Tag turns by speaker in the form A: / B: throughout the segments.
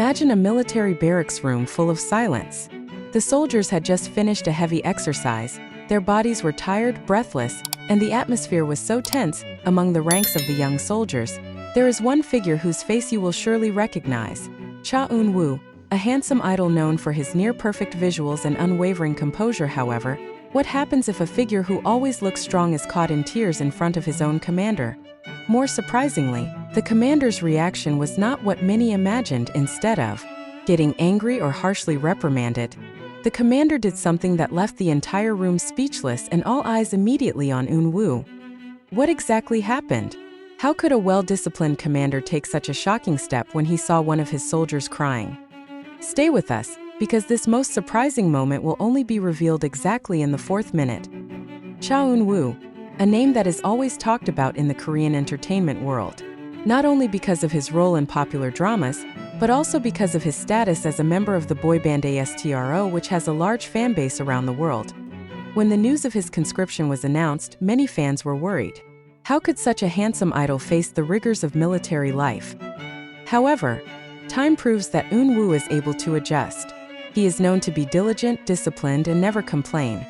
A: Imagine a military barracks room full of silence. The soldiers had just finished a heavy exercise, their bodies were tired, breathless, and the atmosphere was so tense. Among the ranks of the young soldiers, there is one figure whose face you will surely recognize: Cha Eun-woo, a handsome idol known for his near-perfect visuals and unwavering composure. However, what happens if a figure who always looks strong is caught in tears in front of his own commander? More surprisingly, the commander's reaction was not what many imagined. Instead of getting angry or harshly reprimanded, the commander did something that left the entire room speechless and all eyes immediately on Eun-woo. What exactly happened? How could a well-disciplined commander take such a shocking step when he saw one of his soldiers crying? Stay with us, because this most surprising moment will only be revealed exactly in the 4th minute. Cha Eun-woo, a name that is always talked about in the Korean entertainment world, not only because of his role in popular dramas, but also because of his status as a member of the boy band ASTRO, which has a large fan base around the world. When the news of his conscription was announced, many fans were worried. How could such a handsome idol face the rigors of military life? However, time proves that Eun-woo is able to adjust. He is known to be diligent, disciplined, and never complain.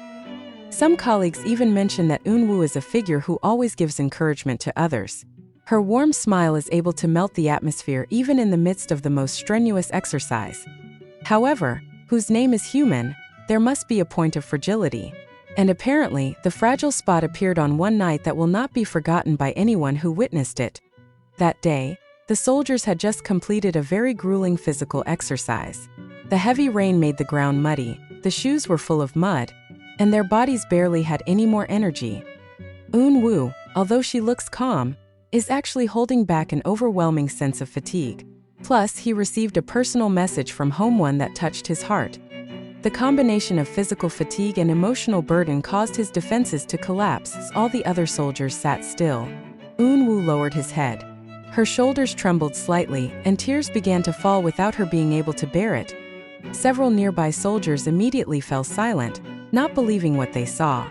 A: Some colleagues even mention that Eun-woo is a figure who always gives encouragement to others. Her warm smile is able to melt the atmosphere even in the midst of the most strenuous exercise. However, whose name is human, there must be a point of fragility. And apparently, the fragile spot appeared on one night that will not be forgotten by anyone who witnessed it. That day, the soldiers had just completed a very grueling physical exercise. The heavy rain made the ground muddy, the shoes were full of mud, and their bodies barely had any more energy. Eun-woo, although she looks calm, is actually holding back an overwhelming sense of fatigue. Plus, he received a personal message from home, one that touched his heart. The combination of physical fatigue and emotional burden caused his defenses to collapse as all the other soldiers sat still. Eun-woo lowered his head. Her shoulders trembled slightly, and tears began to fall without her being able to bear it. Several nearby soldiers immediately fell silent, not believing what they saw.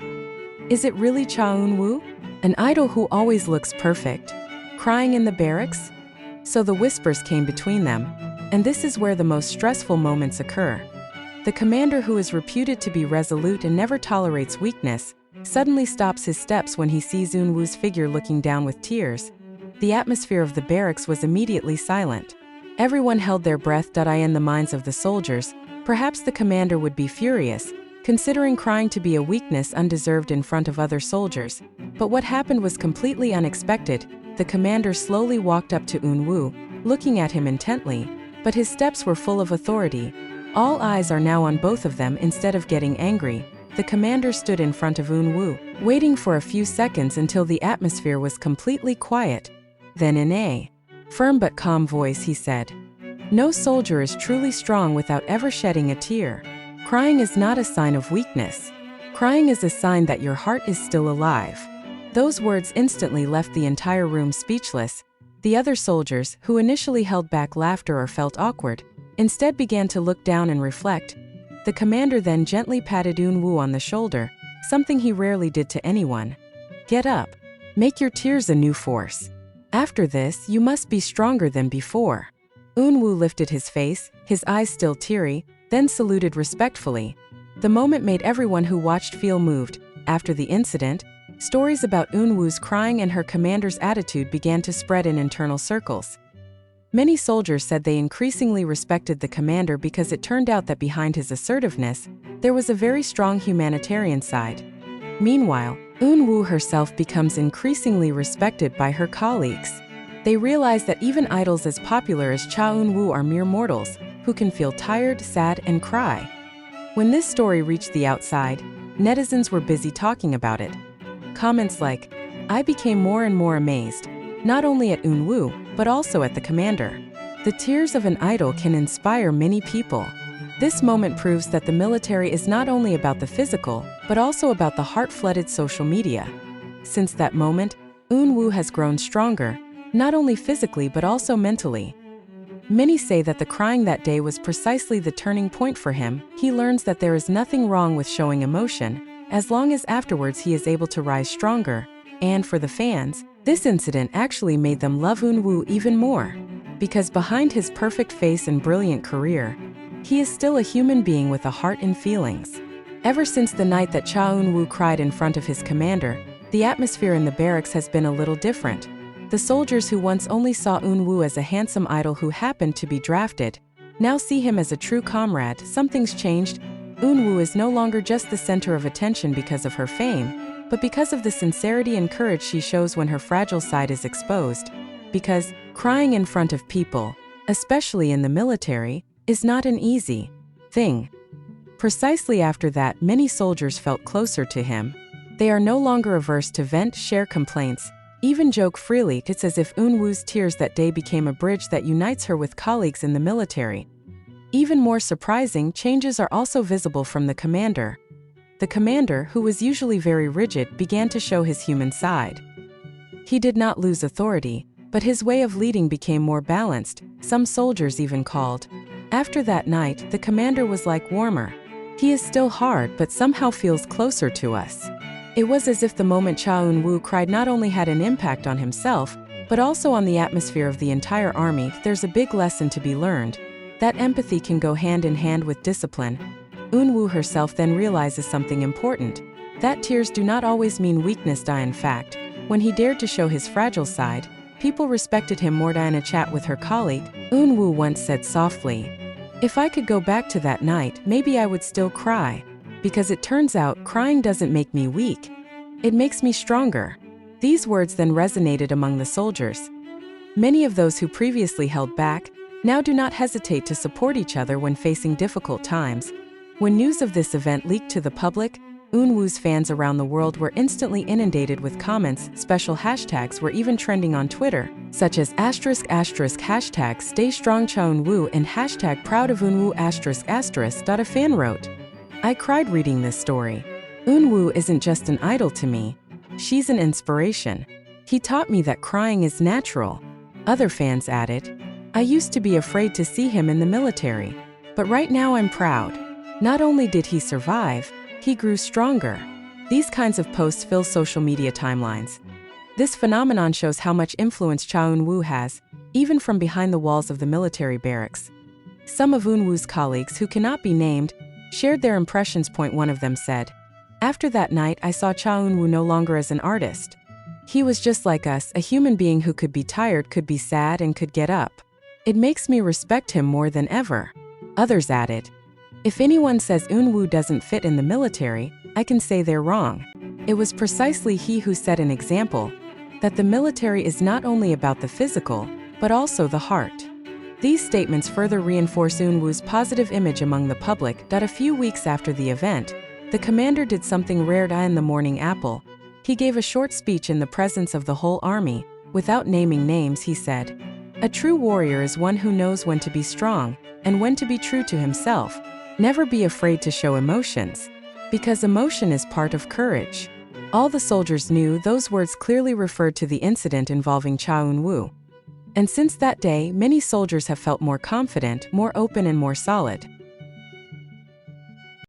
A: Is it really Cha Eun-woo? An idol who always looks perfect, crying in the barracks? So the whispers came between them, and this is where the most stressful moments occur. The commander, who is reputed to be resolute and never tolerates weakness, suddenly stops his steps when he sees Eun-woo's figure looking down with tears. The atmosphere of the barracks was immediately silent. Everyone held their breath. In the minds of the soldiers, perhaps the commander would be furious, considering crying to be a weakness undeserved in front of other soldiers. But what happened was completely unexpected. The commander slowly walked up to Eun-woo, looking at him intently, but his steps were full of authority. All eyes are now on both of them. Instead of getting angry, the commander stood in front of Eun-woo, waiting for a few seconds until the atmosphere was completely quiet. Then in a firm but calm voice he said, "No soldier is truly strong without ever shedding a tear. Crying is not a sign of weakness. Crying is a sign that your heart is still alive." Those words instantly left the entire room speechless. The other soldiers, who initially held back laughter or felt awkward, instead began to look down and reflect. The commander then gently patted Eun-woo on the shoulder, something he rarely did to anyone. "Get up. Make your tears a new force. After this, you must be stronger than before." Eun-woo lifted his face, his eyes still teary, then saluted respectfully. The moment made everyone who watched feel moved. After the incident, stories about Eun-woo's crying and her commander's attitude began to spread in internal circles. Many soldiers said they increasingly respected the commander because it turned out that behind his assertiveness, there was a very strong humanitarian side. Meanwhile, Eun-woo herself becomes increasingly respected by her colleagues. They realize that even idols as popular as Cha Eun-woo are mere mortals, who can feel tired, sad, and cry. When this story reached the outside, netizens were busy talking about it. Comments like, "I became more and more amazed, not only at Eun-woo, but also at the commander. The tears of an idol can inspire many people." This moment proves that the military is not only about the physical, but also about the heart-flooded social media. Since that moment, Eun-woo has grown stronger, not only physically but also mentally. Many say that the crying that day was precisely the turning point for him. He learns that there is nothing wrong with showing emotion, as long as afterwards he is able to rise stronger. And for the fans, this incident actually made them love Eun-woo even more. because behind his perfect face and brilliant career, he is still a human being with a heart and feelings. Ever since the night that Cha Eun-woo cried in front of his commander, the atmosphere in the barracks has been a little different. The soldiers who once only saw Eun-woo as a handsome idol who happened to be drafted, now see him as a true comrade. Something's changed. Eun-woo is no longer just the center of attention because of her fame, but because of the sincerity and courage she shows when her fragile side is exposed. Because crying in front of people, especially in the military, is not an easy thing. Precisely after that, many soldiers felt closer to him. They are no longer averse to vent, share complaints, even joke freely. It's as if Eun-woo's tears that day became a bridge that unites her with colleagues in the military. Even more surprising, changes are also visible from the commander. The commander, who was usually very rigid, began to show his human side. He did not lose authority, but his way of leading became more balanced, some soldiers even called. After that night, the commander was like warmer. He is still hard but somehow feels closer to us. It was as if the moment Cha Eun-woo cried not only had an impact on himself, but also on the atmosphere of the entire army. There's a big lesson to be learned, that empathy can go hand in hand with discipline. Eun-woo herself then realizes something important, that tears do not always mean weakness. In fact, when he dared to show his fragile side, people respected him more. In a chat with her colleague, Eun-woo once said softly, "If I could go back to that night, maybe I would still cry. Because it turns out, crying doesn't make me weak. It makes me stronger." These words then resonated among the soldiers. Many of those who previously held back now do not hesitate to support each other when facing difficult times. When news of this event leaked to the public, Eun-woo's fans around the world were instantly inundated with comments. Special hashtags were even trending on Twitter, such as **hashtag Stay Strong Cha Eun-woo and #Proud of Eun-woo **. A fan wrote, "I cried reading this story. Eun-woo isn't just an idol to me. She's an inspiration. He taught me that crying is natural." Other fans added, "I used to be afraid to see him in the military, but right now I'm proud. Not only did he survive, he grew stronger." These kinds of posts fill social media timelines. This phenomenon shows how much influence Cha Eun-woo has, even from behind the walls of the military barracks. Some of Eun-woo's colleagues, who cannot be named, shared their impressions. One of them said, "After that night, I saw Cha Eun-woo no longer as an artist. He was just like us, a human being who could be tired, could be sad, and could get up. It makes me respect him more than ever." Others added, "If anyone says Eun-woo doesn't fit in the military, I can say they're wrong. It was precisely he who set an example, that the military is not only about the physical, but also the heart." These statements further reinforce Eun-woo's positive image among the public. A few weeks after the event, the commander did something rare. In the morning apple, he gave a short speech in the presence of the whole army. Without naming names, he said, "A true warrior is one who knows when to be strong, and when to be true to himself. Never be afraid to show emotions, because emotion is part of courage." All the soldiers knew those words clearly referred to the incident involving Cha Eun-woo. And since that day, many soldiers have felt more confident, more open, and more solid.